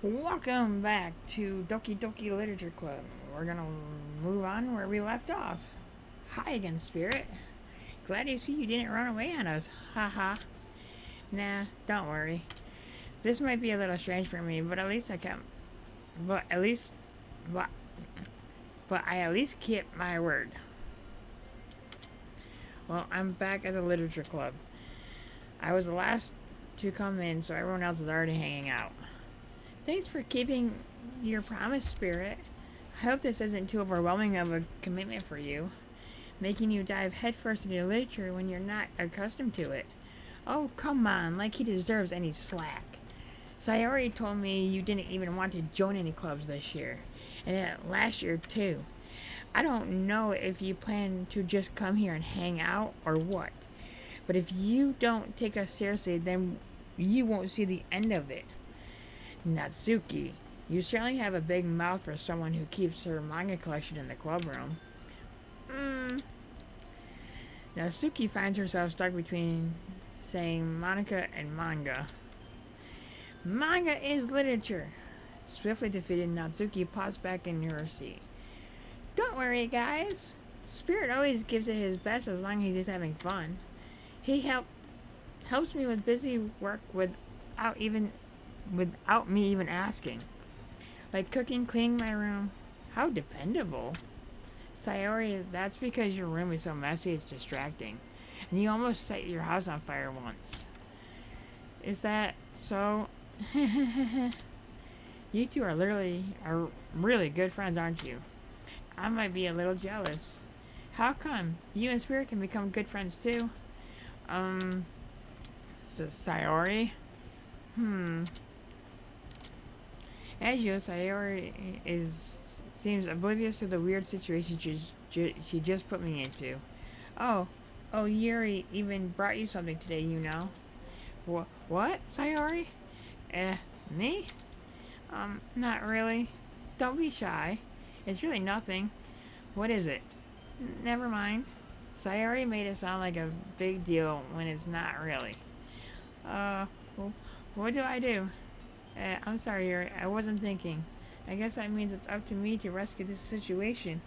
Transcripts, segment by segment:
Welcome back to Doki Literature Club. We're gonna move on where we left off. Hi again, Spirit. Glad to see you didn't run away on us. Haha. Nah, don't worry. This might be a little strange for me, but at least I kept. But at least. But, but I at least kept my word. Well, I'm back at the Literature Club. I was the last to come in, so everyone else is already hanging out. Thanks for keeping your promise, Spirit. I hope this isn't too overwhelming of a commitment for you, making you dive headfirst into literature when you're not accustomed to it. Oh, come on, like he deserves any slack. Sayori told me you didn't even want to join any clubs this year, and last year too. I don't know if you plan to just come here and hang out or what, but if you don't take us seriously, then you won't see the end of it. Natsuki, you certainly have a big mouth for someone who keeps her manga collection in the club room. Natsuki finds herself stuck between saying Monika and manga. Manga is literature. Swiftly defeated, Natsuki pops back in her seat. Don't worry, guys. Spirit always gives it his best as long as he's having fun. He helps me with busy work without me even asking. Like cooking, cleaning my room. How dependable. Sayori, that's because your room is so messy it's distracting. And you almost set your house on fire once. Is that so? You two are really good friends, aren't you? I might be a little jealous. How come? You and Spirit can become good friends too? Sayori? As you, Sayori seems oblivious to the weird situation she just put me into. Oh, Yuri even brought you something today, you know. What, Sayori? Me? Not really. Don't be shy. It's really nothing. What is it? Never mind. Sayori made it sound like a big deal when it's not really. Uh, what do I do? I'm sorry, Yuri. I wasn't thinking. I guess that means it's up to me to rescue this situation.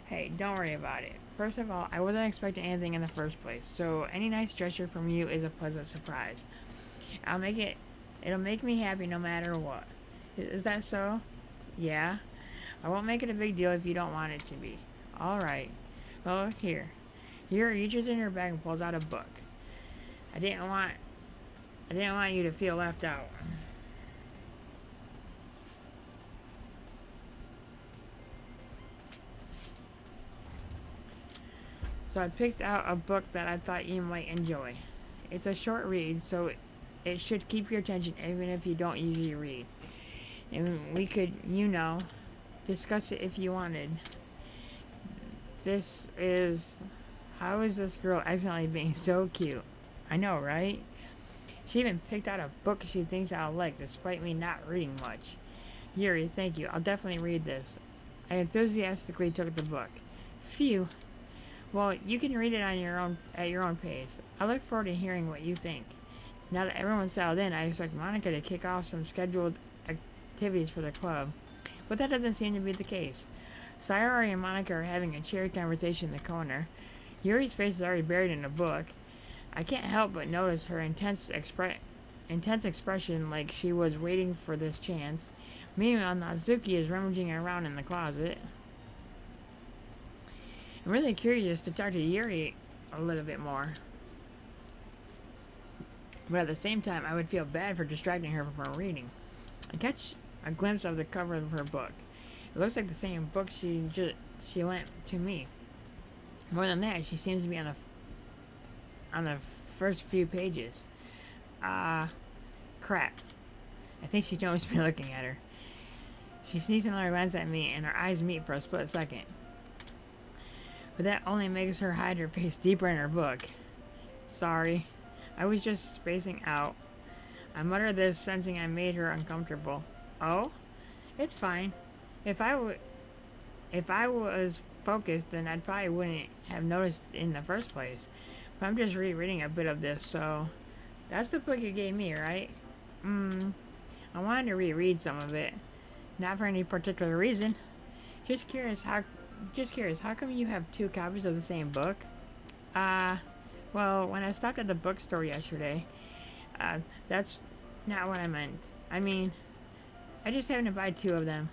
Hey, don't worry about it. First of all, I wasn't expecting anything in the first place, so any nice gesture from you is a pleasant surprise. It'll make me happy no matter what. Is that so? Yeah. I won't make it a big deal if you don't want it to be. Alright. Well, here. Yuri reaches in her bag and pulls out a book. I didn't want you to feel left out. So I picked out a book that I thought you might enjoy. It's a short read, so it should keep your attention even if you don't usually read. And we could, discuss it if you wanted. How is this girl accidentally being so cute? I know, right? She even picked out a book she thinks I'll like, despite me not reading much. Yuri, thank you. I'll definitely read this. I enthusiastically took the book. Phew. Well, you can read it at your own pace. I look forward to hearing what you think. Now that everyone's settled in, I expect Monika to kick off some scheduled activities for the club. But that doesn't seem to be the case. Sayori and Monika are having a cheery conversation in the corner. Yuri's face is already buried in a book. I can't help but notice her intense expression, like she was waiting for this chance. Meanwhile, Natsuki is rummaging around in the closet. I'm really curious to talk to Yuri a little bit more. But at the same time, I would feel bad for distracting her from her reading. I catch a glimpse of the cover of her book. It looks like the same book she lent to me. More than that, she seems to be on the first few pages. Crap. I think she noticed me looking at her. She sneaks another glance at me, and our eyes meet for a split second. But that only makes her hide her face deeper in her book. Sorry. I was just spacing out. I muttered this, sensing I made her uncomfortable. Oh? It's fine. If I was focused, then I probably wouldn't have noticed in the first place. But I'm just rereading a bit of this, so... That's the book you gave me, right? I wanted to reread some of it, not for any particular reason. Just curious how. Just curious, how come you have two copies of the same book? Uh, well, when I stopped at the bookstore yesterday, that's not what I meant. I mean, I just happened to buy two of them.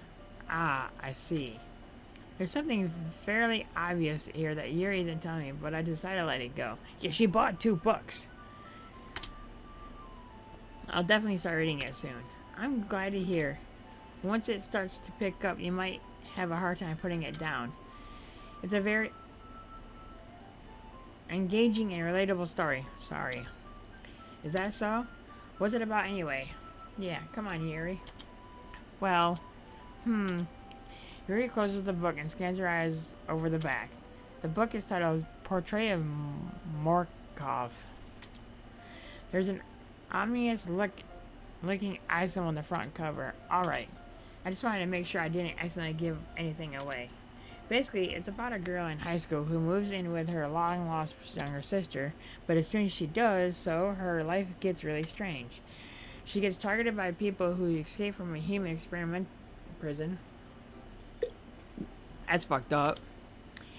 Ah, I see. There's something fairly obvious here that Yuri isn't telling me, but I decided to let it go. Yeah, she bought two books. I'll definitely start reading it soon. I'm glad to hear. Once it starts to pick up, you might have a hard time putting it down. It's a very engaging and relatable story. Sorry. Is that so? What's it about anyway? Yeah, come on, Yuri. Well, Yuri closes the book and scans her eyes over the back. The book is titled Portrait of Morkov. There's an ominous looking eye symbol on the front cover. Alright. I just wanted to make sure I didn't accidentally give anything away. Basically, it's about a girl in high school who moves in with her long-lost younger sister, but as soon as she does so, her life gets really strange. She gets targeted by people who escape from a human experiment prison. That's fucked up.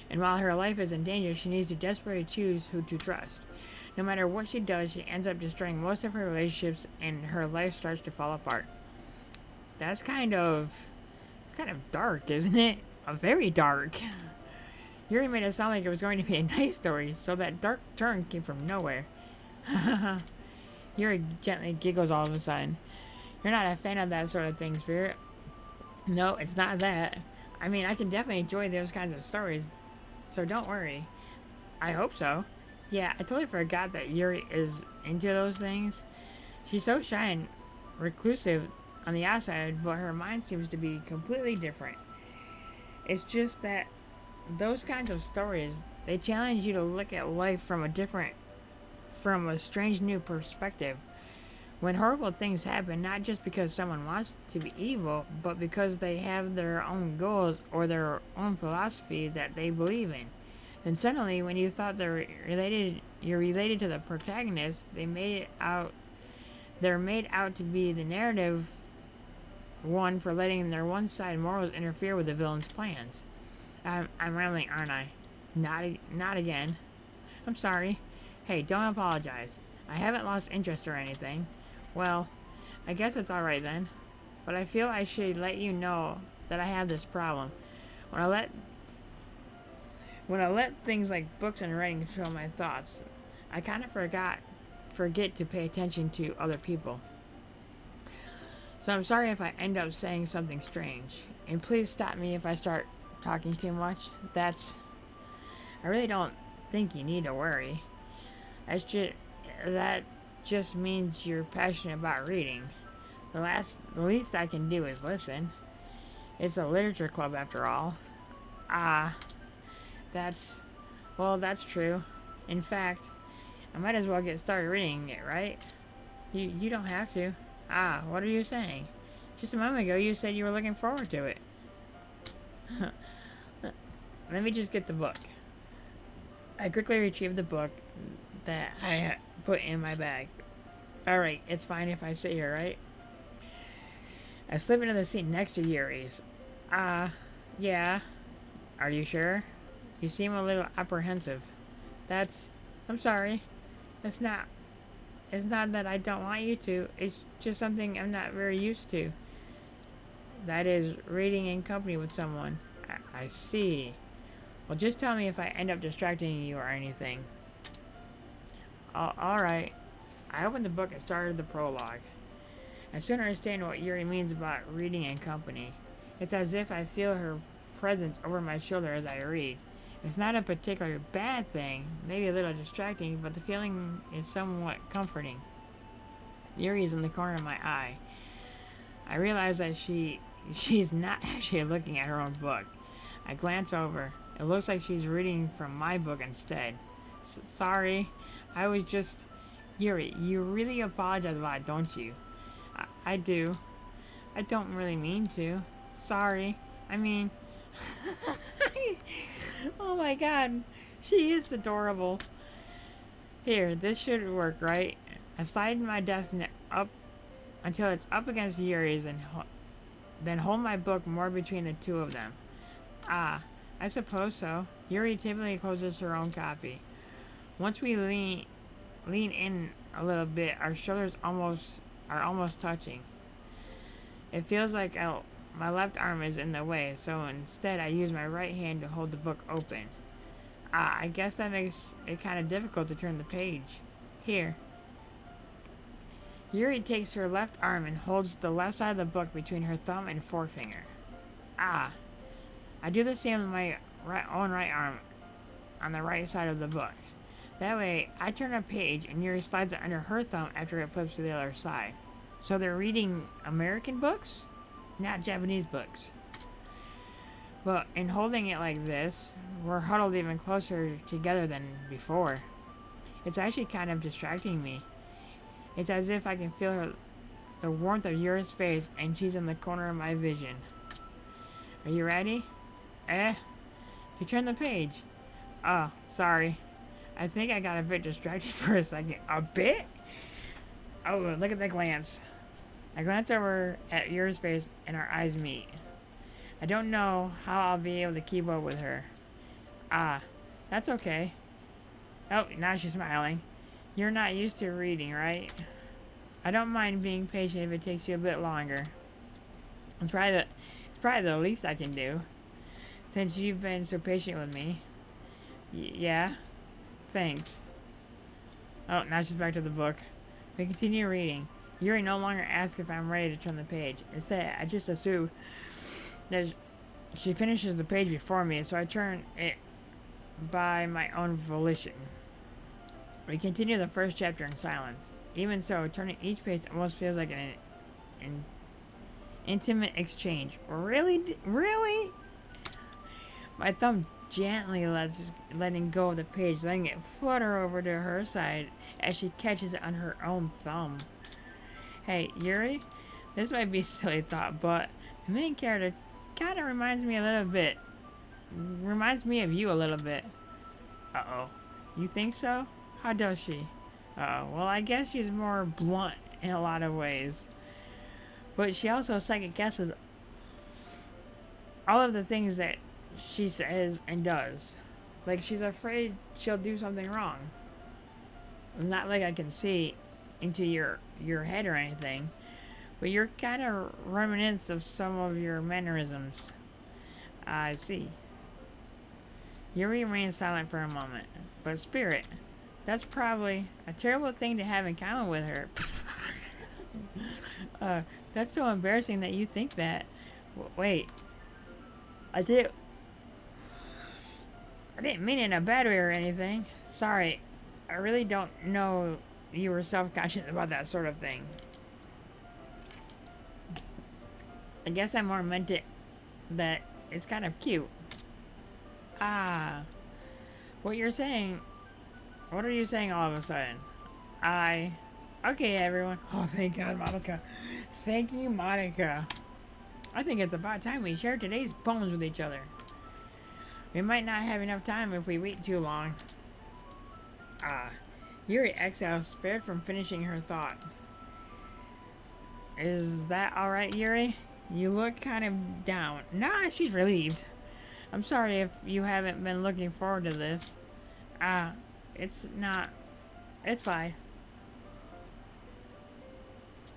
And while her life is in danger, she needs to desperately choose who to trust. No matter what she does, she ends up destroying most of her relationships, and her life starts to fall apart. That's kind of dark, isn't it? Very dark. Yuri made it sound like it was going to be a nice story, so that dark turn came from nowhere. Yuri gently giggles all of a sudden. You're not a fan of that sort of thing, Spirit. No, it's not that. I mean, I can definitely enjoy those kinds of stories, so don't worry. I hope so. Yeah, I totally forgot that Yuri is into those things. She's so shy and reclusive on the outside, but her mind seems to be completely different. It's just that those kinds of stories, they challenge you to look at life from a strange new perspective. When horrible things happen, not just because someone wants to be evil, but because they have their own goals or their own philosophy that they believe in. Then suddenly, when you thought you're related to the protagonist, they're made out to be the narrative one for letting their one-side morals interfere with the villain's plans. I'm rambling, aren't I? Not again. I'm sorry. Hey, don't apologize. I haven't lost interest or anything. Well, I guess it's alright then. But I feel I should let you know that I have this problem. When I let things like books and writing control my thoughts, I kind of forget to pay attention to other people. So I'm sorry if I end up saying something strange. And please stop me if I start talking too much. I really don't think you need to worry. That just means you're passionate about reading. The least I can do is listen. It's a literature club after all. That's true. In fact, I might as well get started reading it, right? You don't have to. What are you saying? Just a moment ago you said you were looking forward to it. Let me just get the book. I quickly retrieved the book that I put in my bag. Alright, it's fine if I sit here, right? I slip into the seat next to Yuri's. Yeah. Are you sure? You seem a little apprehensive. I'm sorry. It's not that I don't want you to. It's just something I'm not very used to. That is, reading in company with someone. I see. Well, just tell me if I end up distracting you or anything. Alright. I opened the book and started the prologue. I soon understand what Yuri means about reading in company. It's as if I feel her presence over my shoulder as I read. It's not a particularly bad thing, maybe a little distracting, but the feeling is somewhat comforting. Yuri is in the corner of my eye. I realize that she's not actually looking at her own book. I glance over. It looks like she's reading from my book instead. Sorry, I was just... Yuri, you really apologize a lot, don't you? I do. I don't really mean to. Sorry. I mean... Oh my god. She is adorable. Here, this should work, right? I slide my desk up until it's up against Yuri's and then hold my book more between the two of them. Ah, I suppose so. Yuri typically closes her own copy. Once we lean in a little bit, our shoulders are almost touching. It feels like my left arm is in the way, so instead I use my right hand to hold the book open. Ah, I guess that makes it kind of difficult to turn the page. Here. Yuri takes her left arm and holds the left side of the book between her thumb and forefinger. Ah, I do the same with my own right arm on the right side of the book. That way, I turn a page and Yuri slides it under her thumb after it flips to the other side. So they're reading American books, not Japanese books. But in holding it like this, we're huddled even closer together than before. It's actually kind of distracting me. It's as if I can feel the warmth of Yuri's face and she's in the corner of my vision. Are you ready? To turn the page. Oh, sorry. I think I got a bit distracted for a second. A bit? Oh, look at the glance. I glance over at Yuri's face and our eyes meet. I don't know how I'll be able to keep up with her. Ah, that's okay. Oh, now she's smiling. You're not used to reading, right? I don't mind being patient if it takes you a bit longer. It's probably the least I can do, since you've been so patient with me. Yeah? Thanks. Oh, now she's back to the book. We continue reading. Yuri no longer asks if I'm ready to turn the page. Instead, I just assume that she finishes the page before me, so I turn it by my own volition. We continue the first chapter in silence. Even so, turning each page almost feels like an intimate exchange. Really? Really? My thumb gently letting go of the page, letting it flutter over to her side as she catches it on her own thumb. Hey, Yuri, this might be a silly thought, but the main character kind of reminds me of you a little bit. Uh-oh. You think so? How does she? Uh-oh. Well, I guess she's more blunt in a lot of ways. But she also second guesses all of the things that she says and does. Like she's afraid she'll do something wrong. Not like I can see into your head or anything, but you're kind of reminiscent of some of your mannerisms. I see. Yuri remains silent for a moment. But Spirit, that's probably a terrible thing to have in common with her. That's so embarrassing that you think that. Wait. I didn't mean it in a bad way or anything. Sorry. I really don't know you were self-conscious about that sort of thing. I guess I more meant it that it's kind of cute. Ah. What are you saying all of a sudden? Okay, everyone. Oh, thank God, Monika. Thank you, Monika. I think it's about time we share today's poems with each other. We might not have enough time if we wait too long. Yuri exhales, spared from finishing her thought. Is that alright, Yuri? You look kind of down. Nah, she's relieved. I'm sorry if you haven't been looking forward to this. It's not. It's fine.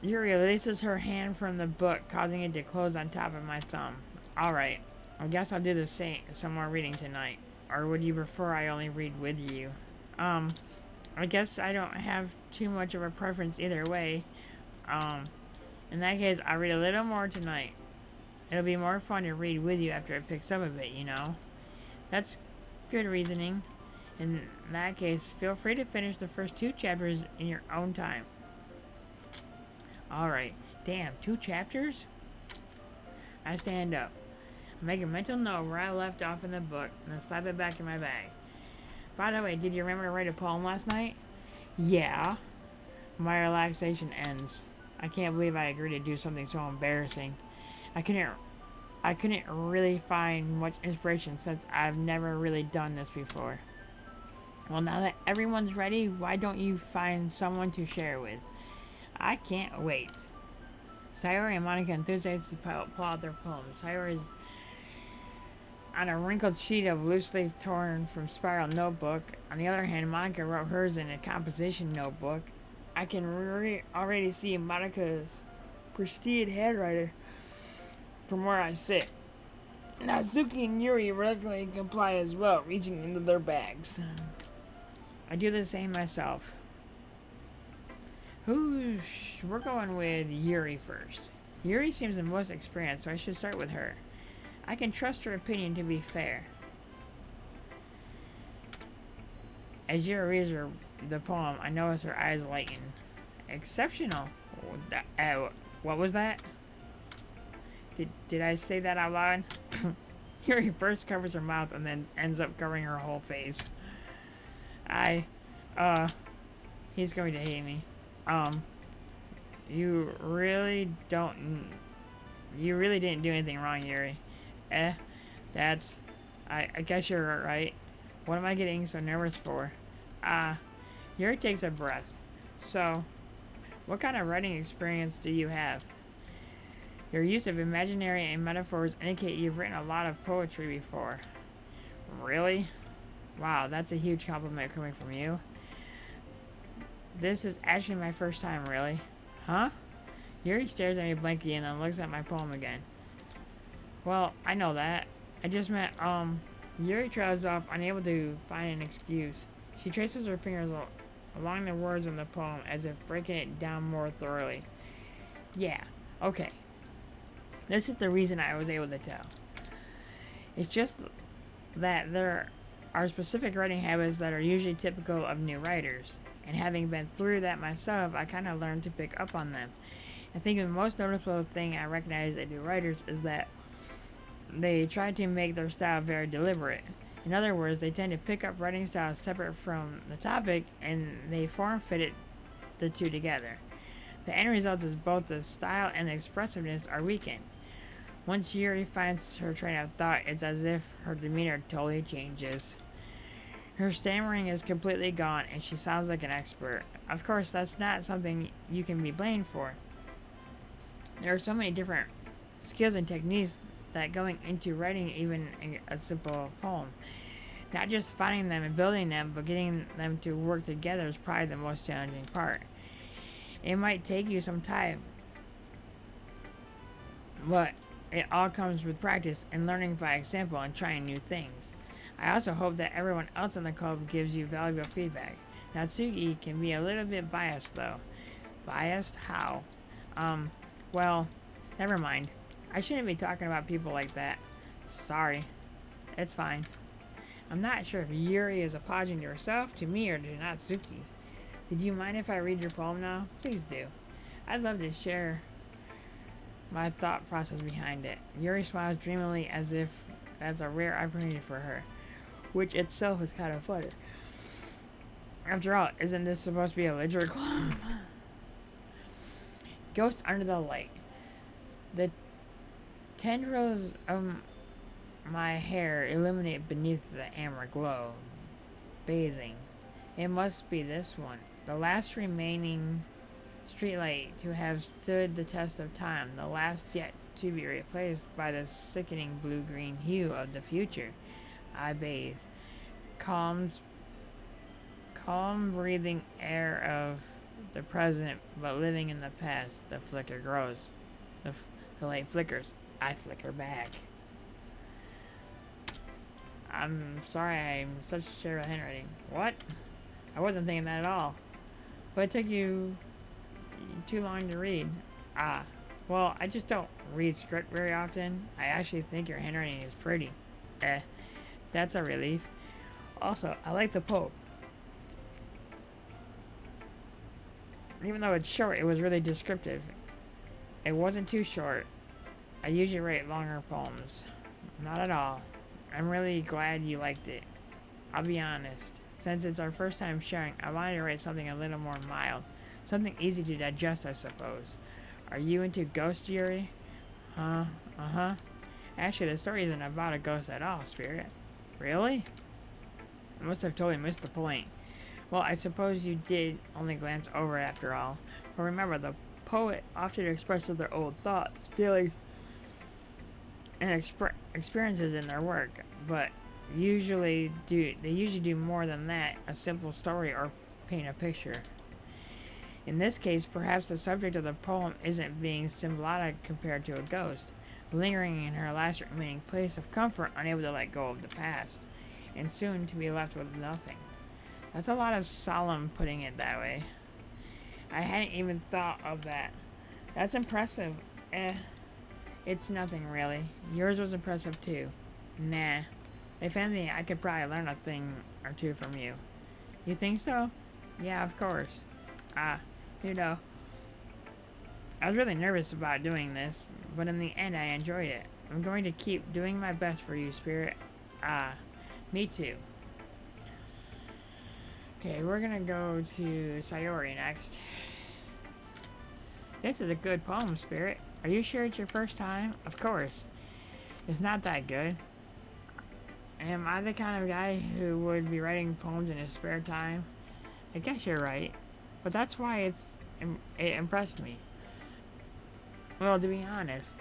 Yuri releases her hand from the book, causing it to close on top of my thumb. Alright, I guess I'll do the same, some more reading tonight. Or would you prefer I only read with you? I guess I don't have too much of a preference either way. In that case, I'll read a little more tonight. It'll be more fun to read with you after it picks up a bit, you know? That's good reasoning. In that case, feel free to finish the first 2 chapters in your own time. Alright. Damn, 2 chapters? I stand up. I make a mental note where I left off in the book, and then slap it back in my bag. By the way, did you remember to write a poem last night? Yeah. My relaxation ends. I can't believe I agreed to do something so embarrassing. I couldn't really find much inspiration since I've never really done this before. Well, now that everyone's ready, why don't you find someone to share with? I can't wait. Sayori and Monika enthusiastically pull out their poems. Sayori is on a wrinkled sheet of loose leaf torn from spiral notebook. On the other hand, Monica wrote hers in a composition notebook. I can already see Monica's pristine handwriting from where I sit. Natsuki and Yuri reluctantly comply as well, reaching into their bags. I do the same myself. We're going with Yuri first. Yuri seems the most experienced, so I should start with her. I can trust her opinion to be fair. As Yuri reads the poem, I notice her eyes lighten. Exceptional. What was that? Did I say that out loud? Yuri first covers her mouth and then ends up covering her whole face. He's going to hate me. You really didn't do anything wrong, Yuri. I guess you're right. What am I getting so nervous for? Yuri takes a breath. So, what kind of writing experience do you have? Your use of imaginary and metaphors indicate you've written a lot of poetry before. Really? Wow, that's a huge compliment coming from you. This is actually my first time, really. Huh? Yuri stares at me blankly and then looks at my poem again. Well, I know that. I just meant, Yuri trails off, unable to find an excuse. She traces her fingers along the words in the poem as if breaking it down more thoroughly. Yeah, okay. This is the reason I was able to tell. It's just that there are specific writing habits that are usually typical of new writers. And having been through that myself, I kind of learned to pick up on them. I think the most noticeable thing I recognize in new writers is that they try to make their style very deliberate. In other words, they tend to pick up writing styles separate from the topic and they form-fit the two together. The end result is both the style and the expressiveness are weakened. Once Yuri finds her train of thought, it's as if her demeanor totally changes. Her stammering is completely gone and she sounds like an expert. Of course, that's not something you can be blamed for. There are so many different skills and techniques that going into writing even a simple poem. Not just finding them and building them, but getting them to work together is probably the most challenging part. It might take you some time, but it all comes with practice and learning by example and trying new things. I also hope that everyone else in the club gives you valuable feedback. Natsuki can be a little bit biased though. Biased? How? Well, never mind. I shouldn't be talking about people like that. Sorry. It's fine. I'm not sure if Yuri is apologizing to herself, to me, or to Natsuki. Did you mind if I read your poem now? Please do. I'd love to share my thought process behind it. Yuri smiles dreamily as if that's a rare opportunity for her, which itself is kind of funny. After all, isn't this supposed to be a literature club? Ghost under the light. The tendrils of my hair illuminate beneath the amber glow. Bathing. It must be this one. The last remaining streetlight to have stood the test of time. The last yet to be replaced by the sickening blue-green hue of the future. I bathe. Calm breathing air of the present, but living in the past. The flicker grows. The light flickers. I flicker back. I'm sorry I'm such terrible handwriting. What? I wasn't thinking that at all. But it took you too long to read. Well, I just don't read script very often. I actually think your handwriting is pretty. That's a relief. Also, I like the poem. Even though it's short, it was really descriptive. It wasn't too short. I usually write longer poems. Not at all. I'm really glad you liked it. I'll be honest. Since it's our first time sharing, I wanted to write something a little more mild. Something easy to digest, I suppose. Are you into ghost, Yuri? Huh? Uh-huh. Actually, the story isn't about a ghost at all, Spirit. Really? I must have totally missed the point. Well, I suppose you did only glance over it after all. But remember, the poet often expresses their own thoughts, feelings, and experiences in their work, but they usually do more than that, a simple story or paint a picture. In this case, perhaps the subject of the poem isn't being symbolic compared to a ghost, lingering in her last remaining place of comfort, unable to let go of the past, and soon to be left with nothing. That's a lot of solemn putting it that way. I hadn't even thought of that. That's impressive. It's nothing really. Yours was impressive too. Nah. If anything, I could probably learn a thing or two from you. You think so? Yeah, of course. You know, I was really nervous about doing this, but in the end I enjoyed it. I'm going to keep doing my best for you, Spirit. Me too. Okay, we're gonna go to Sayori next. This is a good poem, Spirit. Are you sure it's your first time? Of course. It's not that good. Am I the kind of guy who would be writing poems in his spare time? I guess you're right. But that's why it impressed me. Well, to be honest,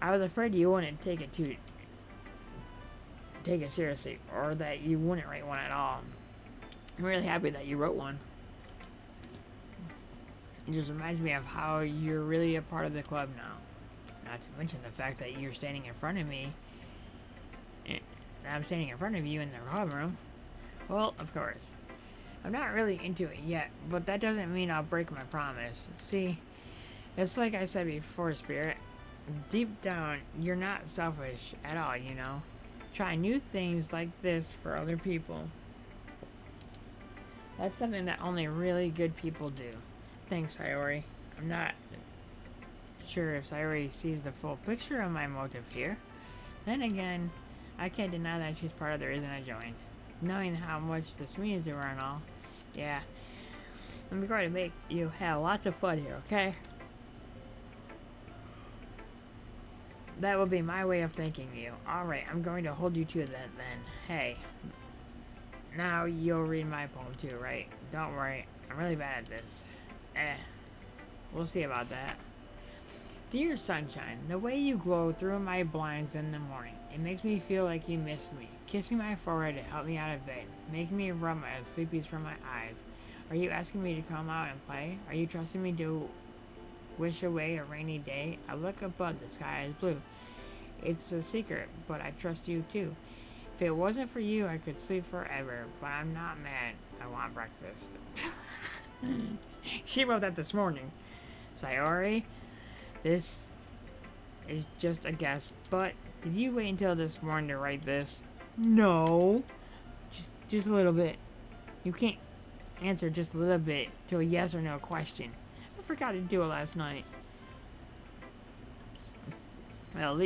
I was afraid you wouldn't take it seriously, or that you wouldn't write one at all. I'm really happy that you wrote one. It just reminds me of how you're really a part of the club now. Not to mention the fact that you're standing in front of me, and I'm standing in front of you in the club room. Well, of course. I'm not really into it yet, but that doesn't mean I'll break my promise. See, it's like I said before, Spirit. Deep down, you're not selfish at all, you know. Try new things like this for other people. That's something that only really good people do. Thanks, Sayori. I'm not sure if Sayori sees the full picture of my motive here. Then again, I can't deny that she's part of the reason I joined. Knowing how much this means to her and all. Yeah. I'm going to make you have lots of fun here, okay? That will be my way of thanking you. Alright, I'm going to hold you to that then. Hey. Now you'll read my poem too, right? Don't worry, I'm really bad at this. We'll see about that. Dear sunshine, the way you glow through my blinds in the morning, it makes me feel like you missed me. Kissing my forehead to help me out of bed, making me rub my sleepies from my eyes. Are you asking me to come out and play? Are you trusting me to wish away a rainy day? I look above, the sky is blue. It's a secret, but I trust you too. If it wasn't for you, I could sleep forever, but I'm not mad. I want breakfast. She wrote that this morning. Sayori, this is just a guess, but did you wait until this morning to write this? No. Just a little bit. You can't answer just a little bit to a yes or no question. I forgot to do it last night. Well,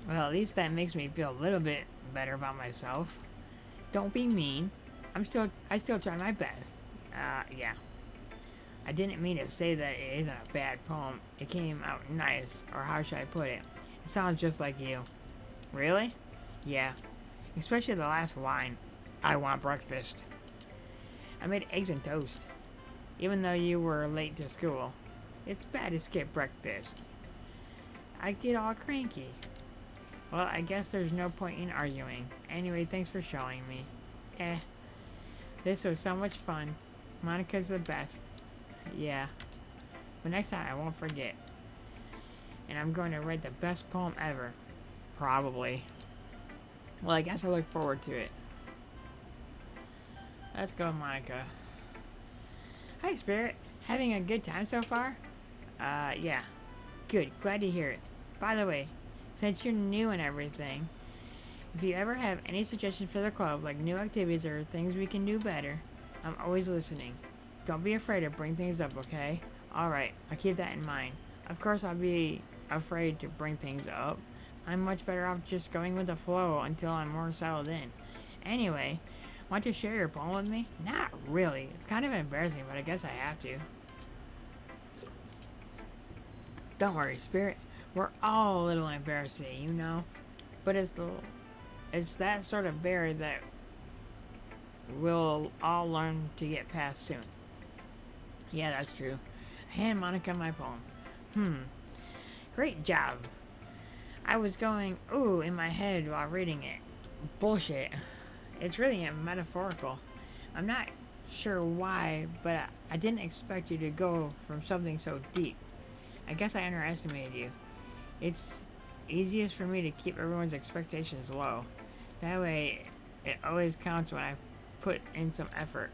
at least that makes me feel a little bit better about myself. Don't be mean. I still try my best. Yeah. I didn't mean to say that it isn't a bad poem. It came out nice, or how should I put it? It sounds just like you. Really? Yeah. Especially the last line. I want breakfast. I made eggs and toast. Even though you were late to school. It's bad to skip breakfast. I get all cranky. Well, I guess there's no point in arguing. Anyway, thanks for showing me. This was so much fun. Monika's the best. Yeah. But next time I won't forget. And I'm going to write the best poem ever. Probably. Well, I guess I look forward to it. Let's go, Monika. Hi, Spirit. Having a good time so far? Yeah. Good. Glad to hear it. By the way, since you're new and everything, if you ever have any suggestions for the club, like new activities or things we can do better, I'm always listening. Don't be afraid to bring things up, okay? Alright, I'll keep that in mind. Of course I'll be afraid to bring things up. I'm much better off just going with the flow until I'm more settled in. Anyway, want to share your poem with me? Not really. It's kind of embarrassing, but I guess I have to. Don't worry, Spirit. We're all a little embarrassed today, you know? But it's that sort of bear that we'll all learn to get past soon. Yeah, that's true. Hand Monica my poem. Hmm. Great job. I was going ooh in my head while reading it. Bullshit. It's really metaphorical. I'm not sure why, but I didn't expect you to go from something so deep. I guess I underestimated you. It's easiest for me to keep everyone's expectations low. That way, it always counts when I put in some effort.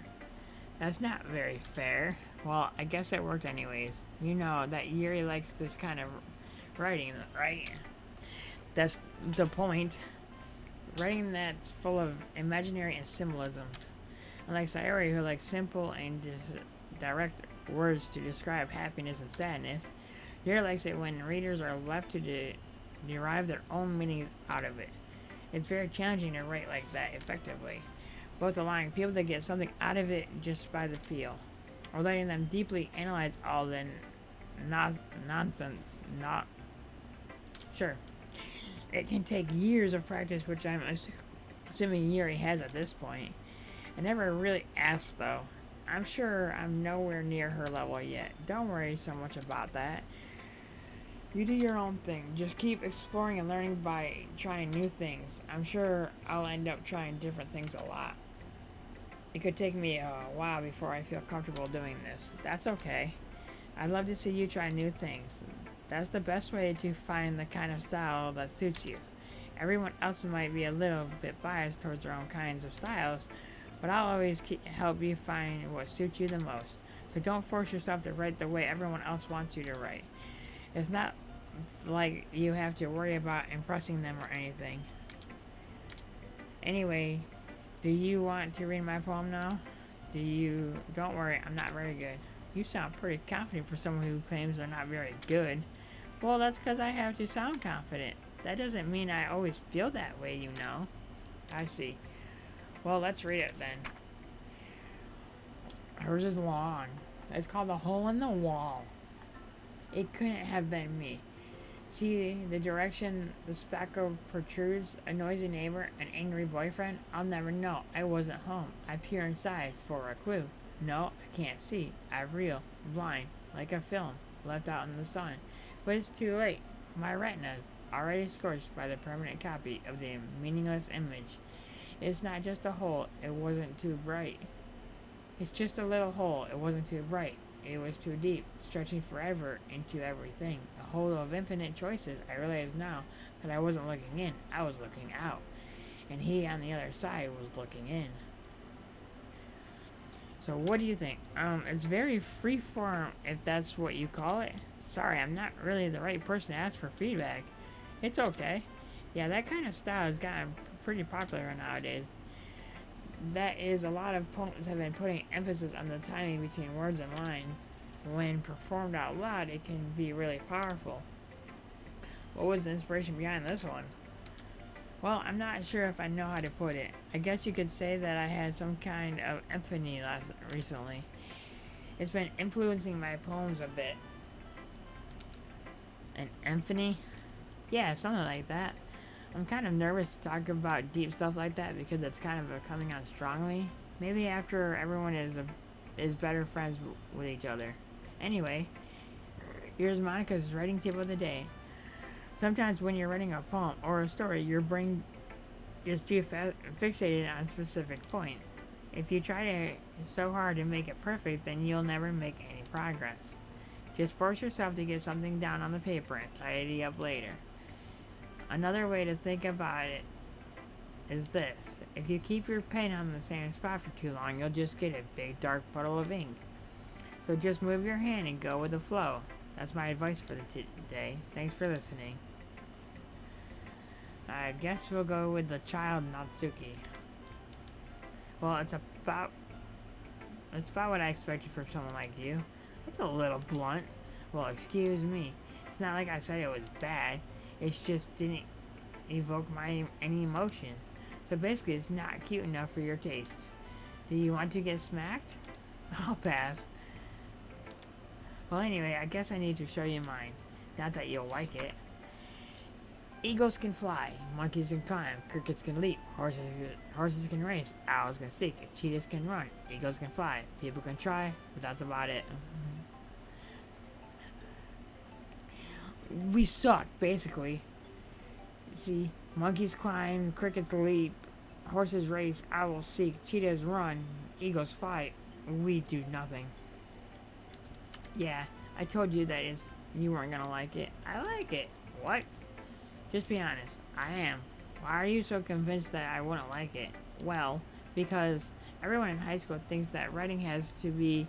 That's not very fair. Well, I guess it worked anyways. You know that Yuri likes this kind of writing, right? That's the point. Writing that's full of imaginary and symbolism. Unlike Sayori, who likes simple and direct words to describe happiness and sadness, Yuri likes it when readers are left to derive their own meanings out of it. It's very challenging to write like that effectively, both allowing people to get something out of it just by the feel, or letting them deeply analyze all the nonsense. Not sure. It can take years of practice, which I'm assuming Yuri has at this point. I never really asked though. I'm sure I'm nowhere near her level yet. Don't worry so much about that. You do your own thing. Just keep exploring and learning by trying new things. I'm sure I'll end up trying different things a lot. It could take me a while before I feel comfortable doing this. That's okay. I'd love to see you try new things. That's the best way to find the kind of style that suits you. Everyone else might be a little bit biased towards their own kinds of styles, but I'll always help you find what suits you the most. So don't force yourself to write the way everyone else wants you to write. It's not like you have to worry about impressing them or anything. Anyway, do you want to read my poem now? Don't worry, I'm not very good. You sound pretty confident for someone who claims they're not very good. Well, that's because I have to sound confident. That doesn't mean I always feel that way, you know. I see. Well, let's read it then. Hers is long. It's called The Hole in the Wall. It couldn't have been me. See the direction the spackle protrudes, a noisy neighbor, an angry boyfriend? I'll never know. I wasn't home. I peer inside for a clue. No, I can't see. I'm real, blind, like a film, left out in the sun. But it's too late. My retina's already scorched by the permanent copy of the meaningless image. It's not just a hole, it wasn't too bright. It's just a little hole, it wasn't too bright. It was too deep, stretching forever into everything. A hole of infinite choices. I realize now that I wasn't looking in, I was looking out. And he on the other side was looking in. So what do you think? It's very freeform, if that's what you call it. Sorry, I'm not really the right person to ask for feedback. It's okay. Yeah, that kind of style has gotten pretty popular nowadays. That is, a lot of poems have been putting emphasis on the timing between words and lines. When performed out loud, it can be really powerful. What was the inspiration behind this one? Well, I'm not sure if I know how to put it. I guess you could say that I had some kind of epiphany recently. It's been influencing my poems a bit. An epiphany? Yeah, something like that. I'm kind of nervous to talk about deep stuff like that because it's kind of coming on strongly. Maybe after everyone is better friends with each other. Anyway, here's Monica's writing tip of the day. Sometimes when you're writing a poem or a story, your brain is too fixated on a specific point. If you try so hard to make it perfect, then you'll never make any progress. Just force yourself to get something down on the paper and tidy up later. Another way to think about it is this. If you keep your pen on the same spot for too long, you'll just get a big dark puddle of ink. So just move your hand and go with the flow. That's my advice for the day. Thanks for listening. I guess we'll go with the child Natsuki. Well, it's about what I expected from someone like you. It's a little blunt. Well, excuse me. It's not like I said it was bad. It just didn't evoke any emotion. So basically, it's not cute enough for your tastes. Do you want to get smacked? I'll pass. Well, anyway, I guess I need to show you mine. Not that you'll like it. Eagles can fly, monkeys can climb, crickets can leap, horses can race, owls can seek, cheetahs can run, eagles can fly, people can try, but that's about it. We suck, basically. See, monkeys climb, crickets leap, horses race, owls seek, cheetahs run, eagles fly. We do nothing. Yeah, I told you that you weren't gonna like it. I like it. What? Just be honest. I am. Why are you so convinced that I wouldn't like it? Well, because everyone in high school thinks that writing has to be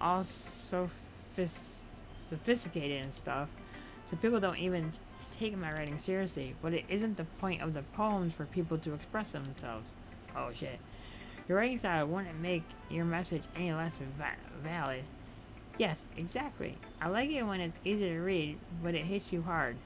all so sophisticated and stuff, so people don't even take my writing seriously. But it isn't the point of the poems for people to express themselves. Oh shit. Your writing style wouldn't make your message any less valid. Yes, exactly. I like it when it's easy to read, but it hits you hard.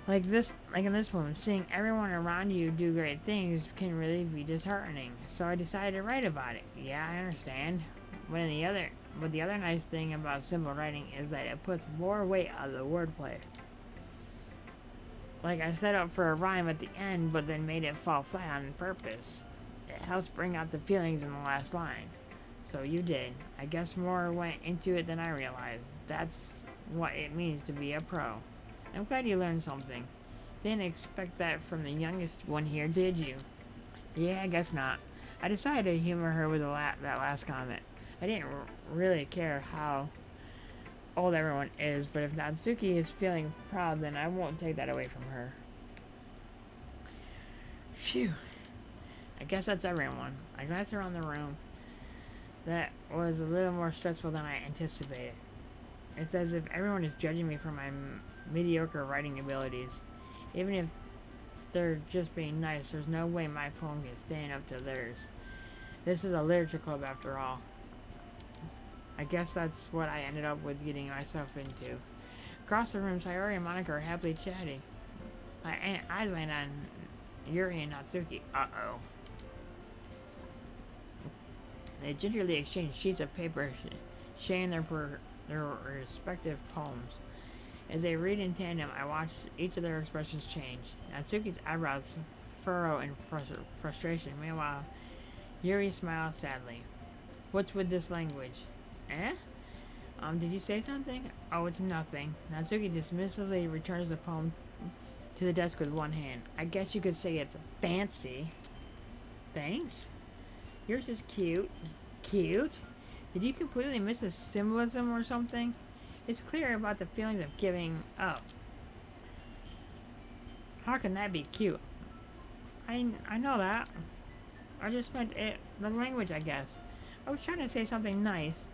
Like in this poem, seeing everyone around you do great things can really be disheartening. So I decided to write about it. Yeah, I understand. But the other nice thing about simple writing is that it puts more weight on the wordplay. Like I set up for a rhyme at the end, but then made it fall flat on purpose. It helps bring out the feelings in the last line. So you did. I guess more went into it than I realized. That's what it means to be a pro. I'm glad you learned something. Didn't expect that from the youngest one here, did you? Yeah, I guess not. I decided to humor her with that last comment. I didn't really care how old everyone is, but if Natsuki is feeling proud, then I won't take that away from her. Phew. I guess that's everyone. I glanced around the room. That was a little more stressful than I anticipated. It's as if everyone is judging me for my mediocre writing abilities. Even if they're just being nice, there's no way my poem can stand up to theirs. This is a literature club after all. I guess that's what I ended up with getting myself into. Across the room, Sayori and Monika are happily chatting. My eyes land on Yuri and Natsuki. Uh-oh. They gingerly exchange sheets of paper, sharing their respective poems. As they read in tandem, I watch each of their expressions change. Natsuki's eyebrows furrow in frustration. Meanwhile, Yuri smiles sadly. What's with this language? Eh? Did you say something? Oh, it's nothing. Natsuki dismissively returns the poem to the desk with one hand. I guess you could say it's fancy. Thanks. Yours is cute. Cute? Did you completely miss the symbolism or something? It's clear about the feelings of giving up. How can that be cute? I know that. I just meant it, the language, I guess. I was trying to say something nice.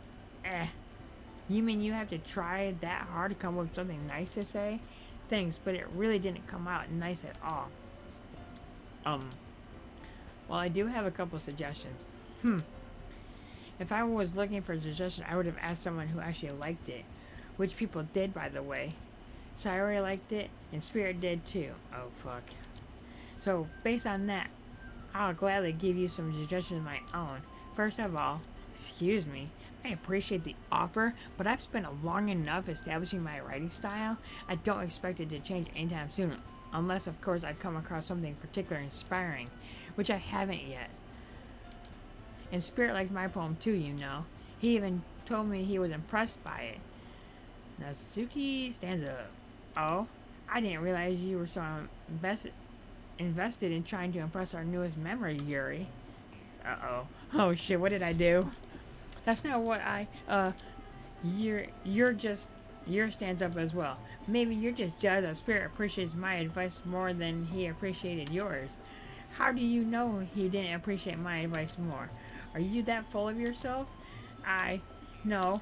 You mean you have to try that hard to come up with something nice to say? Thanks, but it really didn't come out nice at all. Well, I do have a couple suggestions. If I was looking for a suggestion, I would have asked someone who actually liked it. Which people did, by the way. Sayori liked it, and Spirit did too. Oh, fuck. So, based on that, I'll gladly give you some suggestions of my own. First of all, excuse me, I appreciate the offer, but I've spent long enough establishing my writing style. I don't expect it to change anytime soon, unless, of course, I come across something particularly inspiring, which I haven't yet. And Spirit liked my poem too, you know. He even told me he was impressed by it. Natsuki stands up. Oh, I didn't realize you were so invested in trying to impress our newest member, Yuri. Uh-oh. Oh shit, what did I do? That's not what You're stands up as well. Maybe you're just jealous that Spirit appreciates my advice more than he appreciated yours. How do you know he didn't appreciate my advice more? Are you that full of yourself? No.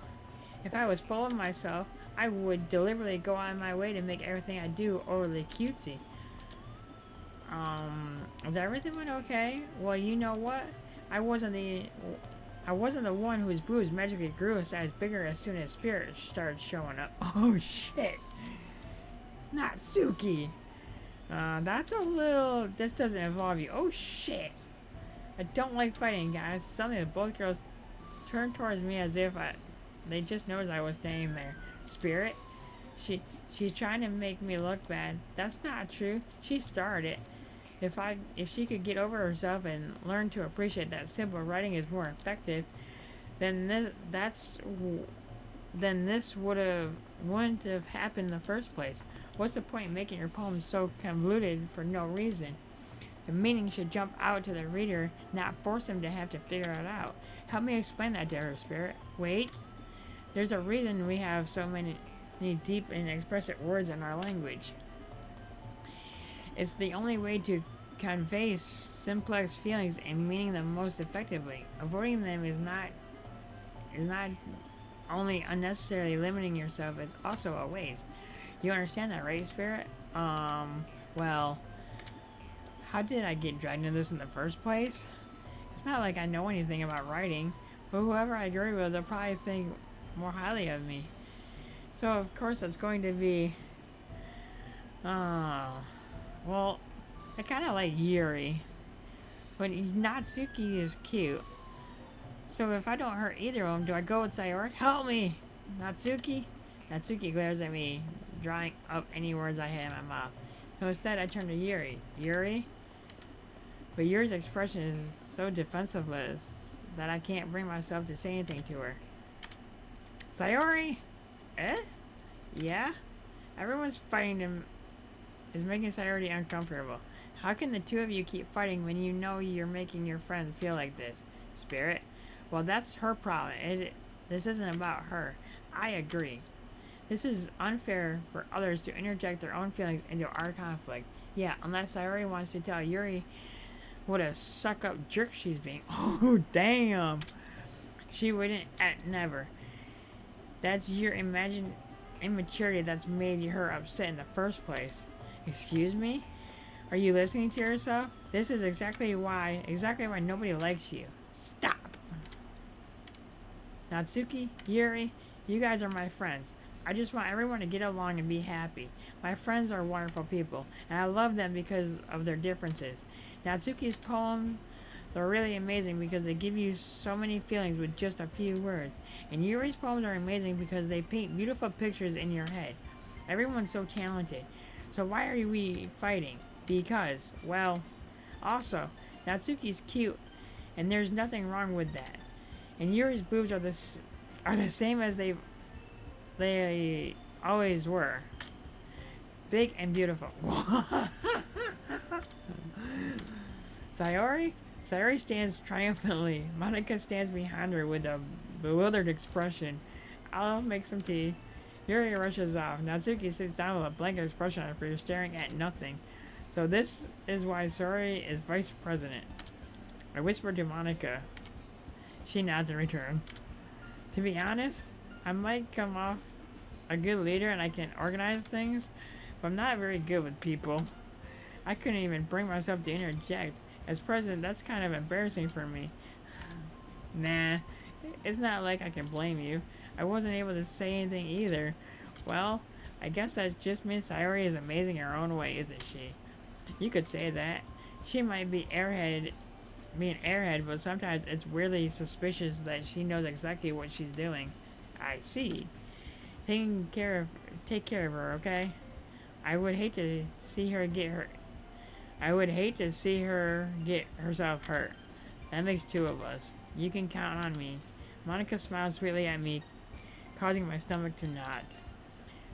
If I was full of myself, I would deliberately go out of my way to make everything I do overly cutesy. Is everything went okay? Well, you know what? I wasn't the one whose bruise magically grew a size bigger as soon as Spirit started showing up. Oh shit! Natsuki! That's a little... This doesn't involve you. Oh shit! I don't like fighting, guys. Suddenly both girls turned towards me as if they just noticed I was standing there. Spirit? She she's trying to make me look bad. That's not true. She started it. If she could get over herself and learn to appreciate that simple writing is more effective, then this wouldn't have happened in the first place. What's the point in making your poems so convoluted for no reason? The meaning should jump out to the reader, not force him to have to figure it out. Help me explain that to her, Spirit. Wait. There's a reason we have so many deep and expressive words in our language. It's the only way to convey simplex feelings and meaning them most effectively. Avoiding them is not only unnecessarily limiting yourself, it's also a waste. You understand that, right, Spirit? Well, how did I get dragged into this in the first place? It's not like I know anything about writing, but whoever I agree with, they'll probably think more highly of me. So, of course, it's going to be... well, I kind of like Yuri, but Natsuki is cute. So if I don't hurt either of them, do I go with Sayori? Help me! Natsuki? Natsuki glares at me, drawing up any words I had in my mouth. So instead, I turn to Yuri. Yuri? But Yuri's expression is so defensiveless that I can't bring myself to say anything to her. Sayori? Eh? Yeah? Everyone's fighting him is making Sayori uncomfortable. How can the two of you keep fighting when you know you're making your friend feel like this? Spirit? Well, that's her problem. This isn't about her. I agree. This is unfair for others to interject their own feelings into our conflict. Yeah, unless Sayori wants to tell Yuri what a suck-up jerk she's being. Oh, damn. She wouldn't. Never. That's your imagined immaturity that's made her upset in the first place. Excuse me? Are you listening to yourself? This is exactly why nobody likes you. Stop. Natsuki, Yuri, you guys are my friends. I just want everyone to get along and be happy. My friends are wonderful people, and I love them because of their differences. Natsuki's poems are really amazing because they give you so many feelings with just a few words. And Yuri's poems are amazing because they paint beautiful pictures in your head. Everyone's so talented. So why are we fighting? Because, well, also, Natsuki's cute, and there's nothing wrong with that. And Yuri's boobs are the same as they always were. Big and beautiful. Sayori? Sayori stands triumphantly. Monika stands behind her with a bewildered expression. I'll make some tea. Yuri rushes off. Natsuki sits down with a blank expression on her face, staring at nothing. So this is why Sayori is vice president. I whisper to Monika. She nods in return. To be honest, I might come off a good leader and I can organize things, but I'm not very good with people. I couldn't even bring myself to interject. As president, that's kind of embarrassing for me. Nah, it's not like I can blame you. I wasn't able to say anything either. Well, I guess that just means Sayori is amazing in her own way, isn't she? You could say that. She might be an airhead, but sometimes it's weirdly suspicious that she knows exactly what she's doing. I see. Take care of her, okay? I would hate to see her get herself hurt. That makes two of us. You can count on me. Monika smiles sweetly at me, causing my stomach to knot.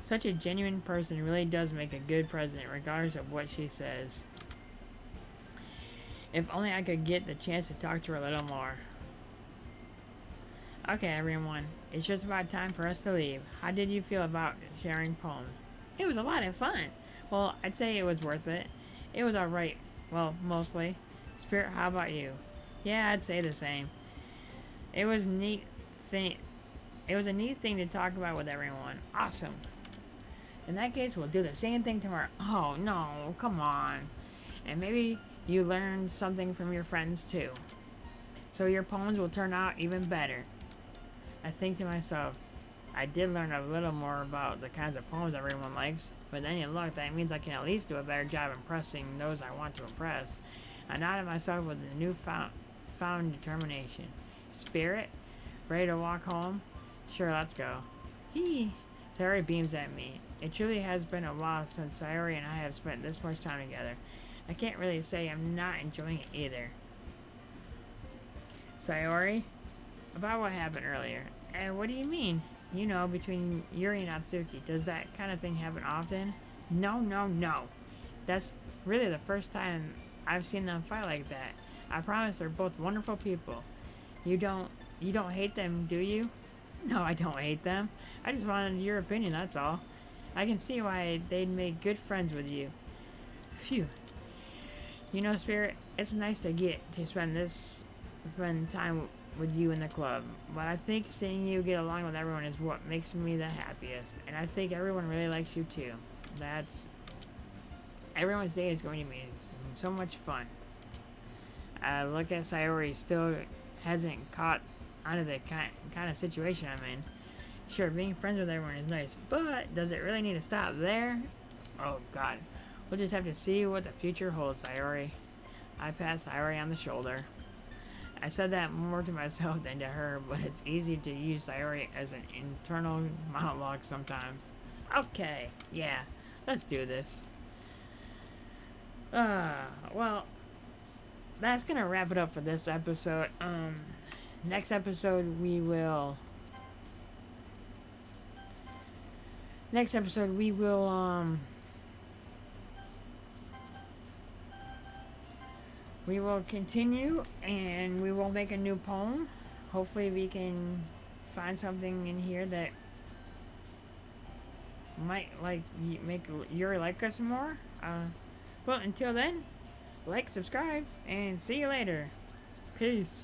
Such a genuine person really does make a good president, regardless of what she says. If only I could get the chance to talk to her a little more. Okay, everyone. It's just about time for us to leave. How did you feel about sharing poems? It was a lot of fun. Well, I'd say it was worth it. It was alright. Well, mostly. Spirit, how about you? Yeah, I'd say the same. It was a neat thing to talk about with everyone. Awesome. In that case, we'll do the same thing tomorrow. Oh, no, come on. And maybe you learned something from your friends, too. So your poems will turn out even better. I think to myself, I did learn a little more about the kinds of poems everyone likes, but then you look, that means I can at least do a better job impressing those I want to impress. I nodded myself with a newfound determination. Spirit? Ready to walk home? Sure, let's go. Sayori beams at me. It truly has been a while since Sayori and I have spent this much time together. I can't really say I'm not enjoying it either. Sayori? About what happened earlier. And what do you mean? You know, between Yuri and Natsuki. Does that kind of thing happen often? No, no, no. That's really the first time I've seen them fight like that. I promise they're both wonderful people. You don't hate them, do you? No, I don't hate them. I just wanted your opinion, that's all. I can see why they'd make good friends with you. Phew. You know, Spirit, it's nice to get to spend time with you in the club. But I think seeing you get along with everyone is what makes me the happiest. And I think everyone really likes you too. Everyone's day is going to be so much fun. Look at Sayori, still hasn't caught onto the kind of situation I'm in. Sure, being friends with everyone is nice, but does it really need to stop there? Oh god. We'll just have to see what the future holds, Sayori. I pat Sayori on the shoulder. I said that more to myself than to her, but it's easy to use Sayori as an internal monologue sometimes. Okay, yeah, let's do this. Well, that's gonna wrap it up for this episode. Next episode we will we will continue and we will make a new poem. Hopefully we can find something in here that might make Yuri like us more. Well, until then, like, subscribe, and see you later. Peace.